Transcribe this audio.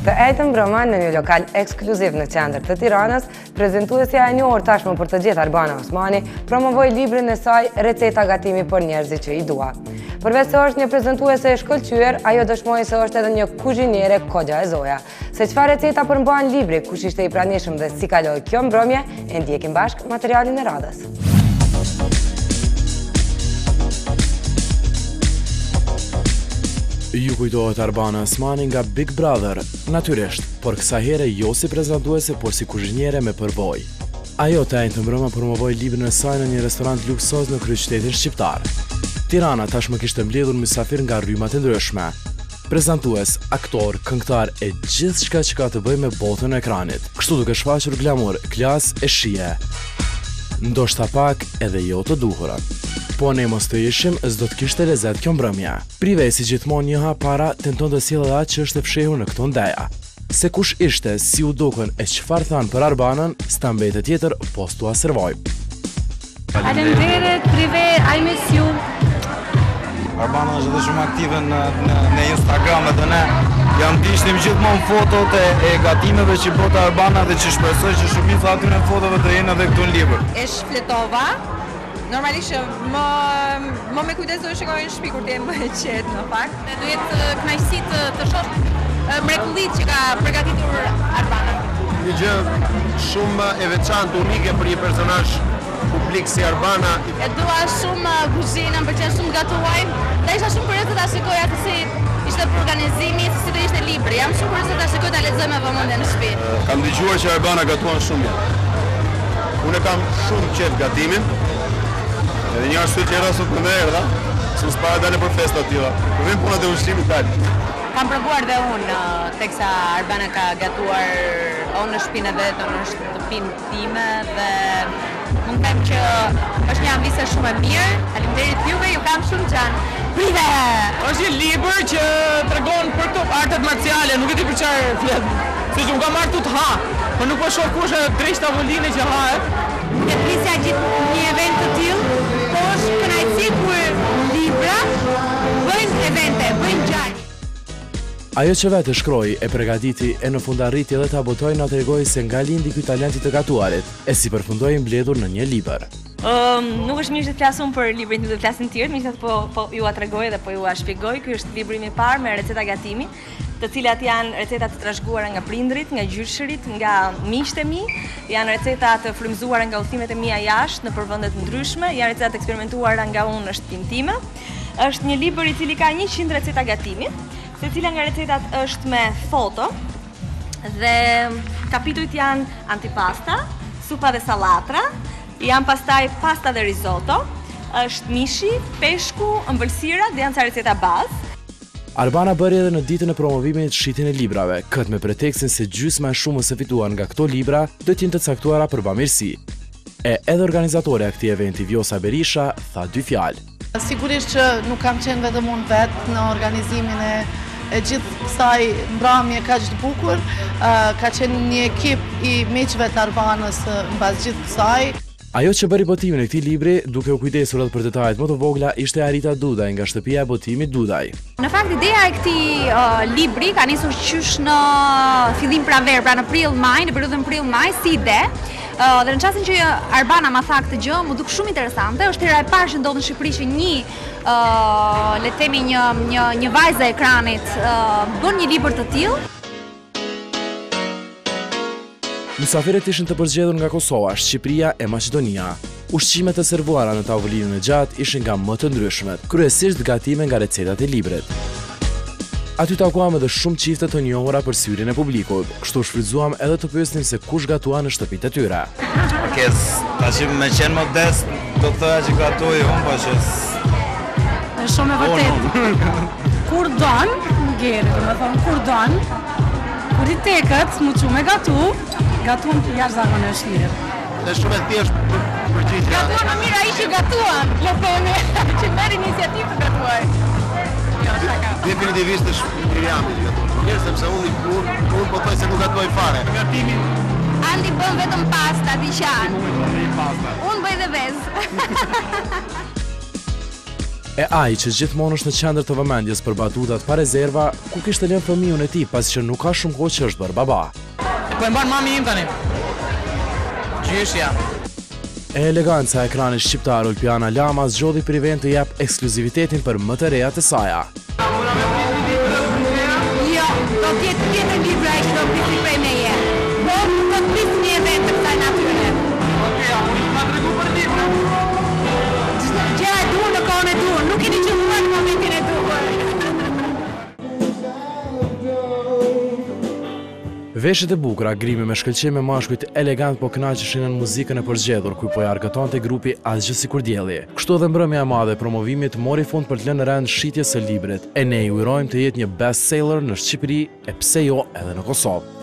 Të ejtën mbrëma në një lokal ekskluziv në qendër të Tiranës, prezantuesja e njohur tashmë për të gjithë Arbana Osmani promovoi librin e saj Receta gatimi për njerëzit që i dua. Përveç se është një prezantuese e shkëlqyer, ajo dëshmoi se është edhe një kuzhiniere kogja e zoja. Se çfarë receta përmban libri, kush ishte i pranishëm dhe si kaloi kjo mbrëmje, e ndjekim bashk materialin e radhës. Ju kujtohet Arbana Osmani nga Big Brother, natyrisht, por kësa here jo si prezantuese, por si kuzhiniere me përvojë. Ajo të ejnë të mbrëma promovoi librin e saj në një restorant luksoz në kryeqytetin shqiptar. Tirana tashmë kishte mbledhur mysafir nga rrymat e ndryshme. Prezantues, aktor, këngëtar e gjithçka që ka të bëjë me botën e ekranit. Kështu duke shfaqur glamur, klas e shije. Ndoshta pak edhe jo të duhurat. Po ne mos të ishim, s'do të kishte lezet kjo mbrëmje. Prive si gjithmonë një hap para tenton të sjellë atë që është e fshehur në këto ndeja. Se kush ishte, si u dukën e çfarë thanë për Arbanën, s'ta mbetet tjetër post t'ua servoj. Faleminderit, Prive, I miss you. Arbana është edhe shumë aktive në Instagram dhe ne jam dishtim gjithmonë fotot e gatimeve që bota Arbana dhe që shpresoj që shumica atyre fotove të jenë edhe këtu në libër. E shfletova. Normalisht më me kujdes do e shikoj në shtëpi kur t'jem më e qetë në fakt. Do jetë kënaqësi të shoh mrekullitë që ka përgatitur Arbana. Një gjë shumë e veçantë, unike për një personazh publik si Arbana. E dua shumë kuzhinën, më pëlqen shumë gatuaj. Dhe isha shumë kurioze ta shikoja se si ishte organizimi, si do ishte libri. Jam shumë kurioze ta shikoj ta lexoj me vëmendje në shtëpi. Kam dëgjuar që Arbana gatuan shumë mirë. Unë kam shumë qejf gatimin. Edhe një arsye tjetër sot më erdha, se mos para dalë për festa tilla. Po vjen puna te ushqimit tani. Kam provuar dhe unë teksa Arbana ka gatuar në shtëpinë e vet, në shtëpinë time dhe mund të them që është një ambicë shumë e mirë. Faleminderit juve, ju kam shumë xhan. Prive! Është një libër që tregon për këto artet marciale, nuk e di për çfarë flet. Se që unë kam marrë të ha, por nuk po shoh kush e drejt tavolinës që hahet. E prisja gjithë një event të tillë, po është kënaqësi kur libra bëjnë evente, bëjnë gjallë. Ajo që vetë shkroi, e përgatiti e në fund arriti edhe ta botoi na tregoi se nga lindi ky talenti të gatuarit, e si përfundoi mbledhur në një libër. Nuk është mirë që të flasum për librin, do të flasin të tjerë, megjithatë po ju a tregoj dhe po ju a shpjegoj. Ky është libri im i parë me receta gatimi, të cilat janë receta të trashëguara nga prindrit, nga gjyshërit, nga miqtë e mi, janë receta të frymëzuara nga udhëtimet e mia jashtë në vende të ndryshme, janë receta të eksperimentuara nga unë në shtëpinë time. Është një libër i cili ka 100 receta gatimi, secila nga recetat është me foto dhe kapitujt janë antipasta, supa dhe sallatra, janë pastaj pasta dhe risotto, është mishi, peshku, ëmbëlsira dhe janë ca receta bazë. Arbana bëri edhe në ditën e promovimit të shitjen e librave, këtë me pretekstin se gjysma e shumës se fituan nga këto libra do t'jenë të caktuara për bamirësi. E edhe organizatori e këtij eventi Vjosa Berisha tha 2 fjalë. Sigurisht që nuk kam qenë vetëm unë vetë në organizimin e gjithë kësaj mbrëmje kaq të bukur, ka qenë një ekip i miqve të Arbanës mbas gjithë kësaj. Ajo që bëri botimin e këtij libri, duke u kujdesur edhe për detajet më të vogla, ishte Arita Dudaj nga shtëpia e botimit Dudaj. Në fakt ideja e këtij libri ka nisur qysh në fillim pranver, pra në prill-maj, në periudhën prill-maj si ide. Dhe në çastin që Arbana ma tha këtë gjë, më duk shumë interesante. Është hera e parë që ndodh në Shqipëri që le të themi një vajzë e ekranit bën një libër të tillë. Mysafirët ishin të përzgjedhur nga Kosova, Shqipëria e Maqedonia. Ushqimet e servuara në tavolinën e gjatë ishin nga më të ndryshmet, kryesisht gatime nga recetat e librit. Aty takuam edhe shumë çifte të njohura për syrin e publikut, kështu shfrytzuam edhe të pyesnim se kush gatuan në shtëpitë e tyre. Tash me qenë modest, do të thoya që gatuaj unë, po që Është shumë e vërtetë. Kur don, ngjerë, domethënë kur don, kur i tekët, më çu me gatuan jashtëzakonisht mirë. Është shumë e thjeshtë përgjigje. Gatuan më mirë ai që gatuan, le të themi, që merr iniciativë të gatuaj. Jo, shaka. Definitivisht është Miriami që gatuan. Mirë, sepse unë po thoj se nuk gatuaj fare. gatimi Andi bën vetëm pasta, diçan. Unë bëj dhe vezë. E ai që gjithmonë është në qendër të vëmendjes për batutat pa rezerva, ku kishte lënë fëmijën e tij pasi që nuk ka shumë kohë që është bërë baba. Po e mban mami im tani. Gjyshja. E eleganca e ekranit shqiptar Ulpiana Lama zgjodhi për event të jap ekskluzivitetin për më të rejat e saja. Jo, do t'jetë tjetër libra e që do prisi prej meje. Po, do t'pris një event të kësaj natyre. Ma tregu për libra. Gjera e duhur në kohën e duhur, nuk keni që në momentin e duhur. Veshjet e bukura, grimi me shkëlqim e mashkujt elegant po kënaqeshin në muzikën e përzgjedhur, ku po argëtonte grupi asgjë sikur dielli. Kështu edhe mbrëmja e madhe e promovimit mori fund për të lënë rend shitjes së librit. E ne ju urojmë të jetë një best seller në Shqipëri, e pse jo edhe në Kosovë.